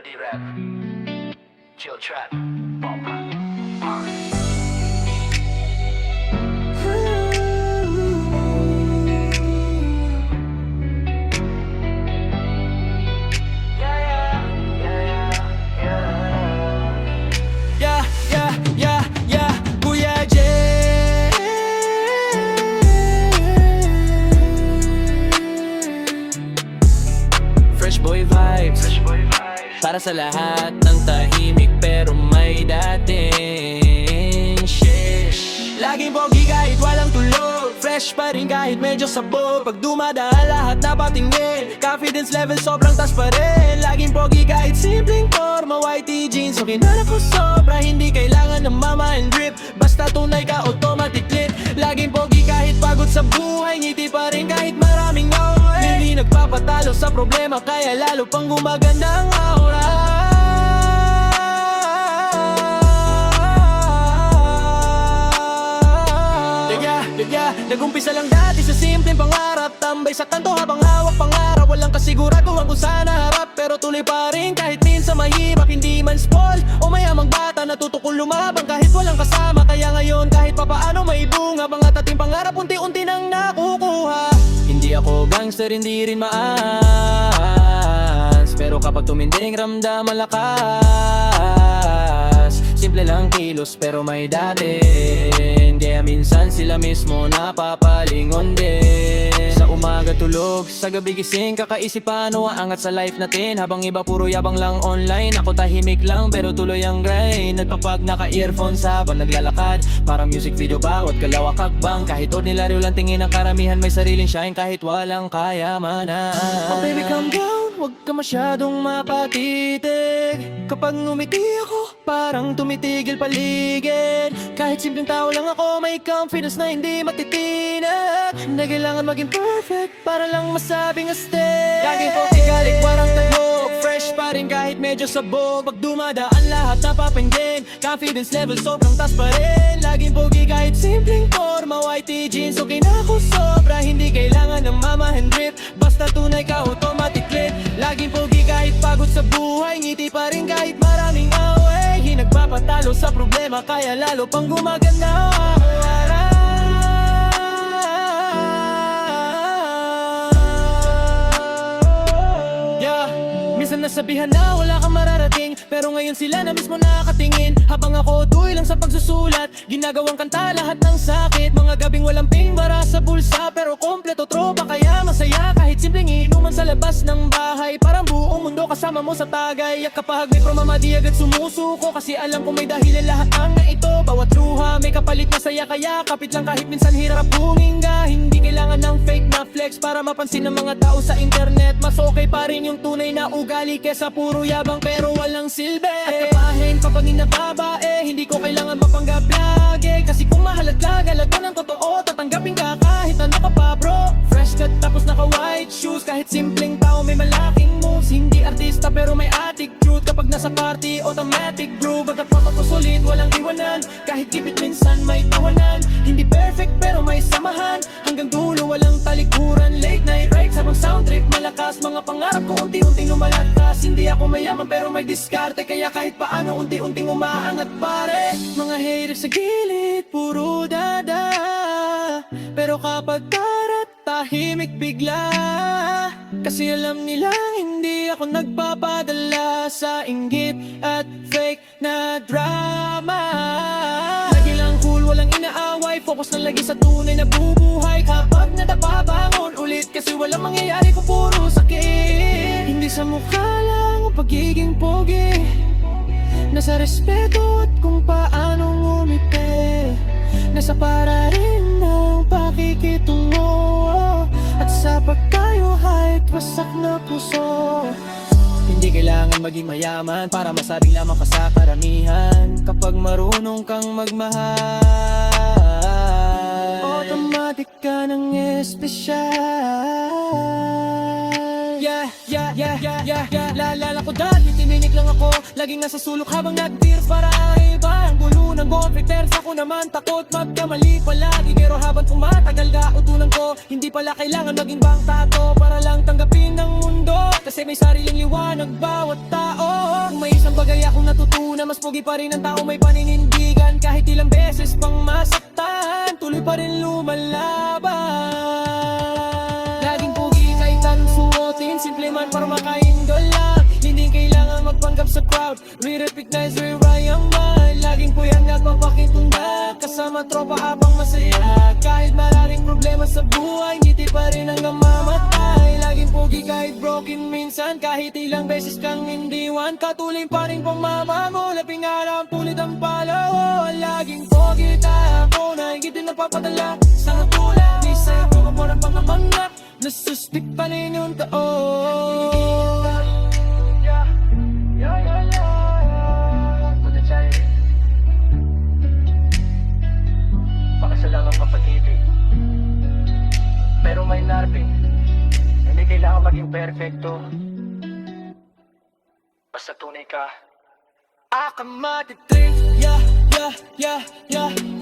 Melody rap, chill trap, pop. Kuya J. Fresh boy vibes para sa lahat ng tahimik pero may dating shit. Laging pogi kahit walang tulog, fresh pa rin kahit medyo sabog. Pag dumadaan lahat napatingin, confidence level sobrang tas pa rin. Laging pogi kahit simpleng forma, whitey jeans, okay na ko sobra. Hindi kailangan ng mama and drip, basta tunay ka automatic lit. Laging pogi kahit pagod sa buhay, ngiti pa rin kahit maraming away. Hindi nagpapatalo sa problema, kaya lalo pang gumaganda ang aura. Nag-umpisa lang dati sa simpleng pangarap, tambay sa kanto habang hawak pangarap. Walang kasiguraduhan kung saan naharap, pero tuloy pa rin kahit minsan mahirap. Hindi man spoil o mayamang bata, natuto kong lumabang kahit walang kasama. Kaya ngayon kahit papaano may bunga, mga ating pangarap unti-unti nang nakukuha. Hindi ako gangster, hindi rin maas, pero kapag tuminding ramdam malakas. Simple lang kilos pero may dating, kaya minsan sila mismo napapalingon din. Sa umaga tulog, sa gabi gising, kakaisip paano aangat sa life natin. Habang iba puro yabang lang online, ako tahimik lang pero tuloy ang grind. Nagpapag naka-earphones habang naglalakad, parang music video bawat kalawak hakbang. Kahit ordinaryo lang tingin ang karamihan, may sariling shine kahit walang kayamanan. Oh baby calm down, huwag ka masyadong mapatitig. Kapag ngumiti ako, parang tumitigil paligid. Kahit simpleng tao lang ako, may confidence na hindi matitinag. Na kailangan maging perfect para lang masabing astig. Laging pogi galing parang taglog, fresh pa rin kahit medyo sabog. Pag dumadaan lahat napapinding, confidence level sobrang tas pa rin. Laging pogi kahit simpleng forma, whitey jeans, okay na ako sobra. Hindi kailangan ng mama and drip, basta tunay ka automatic lit. Laging pogi kahit pagod sa buhay, ngiti pa rin kahit maraming away. Hindi nagpapatalo sa problema, kaya lalo pang gumaganda ang araw. Minsan nasabihan na wala kang mararating, pero ngayon sila na mismo nakakatingin. Habang ako tuloy lang sa pagsusulat, ginagawang kanta lahat ng sakit. Mga gabing walang pingbara sa bulsa, pero kompleto tropa kaya masaya. Kahit simpleng inuman sa labas ng bahay, parang buong mundo kasama mo sa tagay. At kapag may promamadi agad sumusuko, kasi alam ko may dahilan lahat ang na ito. Bawat luha may kapalit na saya, kaya kapit lang kahit minsan hirap huminga. Hindi kailangan ng fake na flex para mapansin ng mga tao sa internet. Mas okay pa rin yung tunay na ugali kesa puro yabang pero walang silbi. At kapahin kapag inababae, hindi ko kailangan mapanggap lagi. Kasi kung mahalaglag, halaga ng totoo, tatanggapin ka kahit ano ka pa bro. Fresh cut tapos naka white shoes, kahit simpleng tao may malaking moves. Hindi artista pero may attitude, kapag nasa party automatic groove. At napapasulit walang iwanan, kahit kipit minsan may tawanan. Hindi perfect pero may samahan, hanggang dulo walang talikuran. Late night rides habang sound trip malakas, mga pangarap ko unti-unting lumalakas. Hindi ako mayaman pero may diskarte, kaya kahit paano unti-unting umaangat pare. Mga haters sa gilid, puro dada, pero kapag karat, tahimik bigla. Kasi alam nilang hindi ako nagpapadala sa inggit at fake na drama. Lagi lang cool, walang inaaway, focus na lagi sa tunay na bubuhay. Kapag natapabangon ulit, kasi walang mangyayari kung puro sakit. Hindi sa mukha lang ang pagiging pogi, nasa respeto at kung paano ngumiti. Nasa para rin ng pakikitungo, at sa pagkayuhay at wasak na puso. Hindi kailangan maging mayaman para masabing lamang ka sa karamihan. Kapag marunong kang magmahal, automatic ka ng espesyal. Laalala ko dati, timinik lang ako, laging nasa sulok habang nag-tears para iba. Ang gulo ng go, prepare sa naman takot magkamali palagi. Pero habang tumatagal kautunan ko, hindi pala kailangan maging bangta to para lang tanggapin ng mundo. Kasi may sariling liwanag bawat tao. Kung may isang bagay akong natutunan, mas pogi pa rin ang tao may paninindigan. Kahit ilang beses pang masaktan, tuloy pa rin lumalaban. Laging pogi kahit anong suotin, simple man para makaindol lang. Hindi kailangan magpanggap sa crowd, re-recognize where I am man. Laging puyang nagpapakitunda, kasama tropa habang masaya. Kahit maraming problema sa buhay, ngiti pa rin hanggang mamatay. Laging pogi kahit broken minsan, kahit ilang beses kang indiwan. Katuloy pa rin pamamango, laping araw pulit ang palaw. Laging pogi tayo ako na higit din napapadala sa natulad. Di sa'yo ko mo ng pangamanap, nasustik pa rin yung taon. Pakasalangang kapatibig, pero may narping. Hindi kailangan maging perfecto, basta tunay ka. I can make it think, yeah, yeah, yeah, yeah.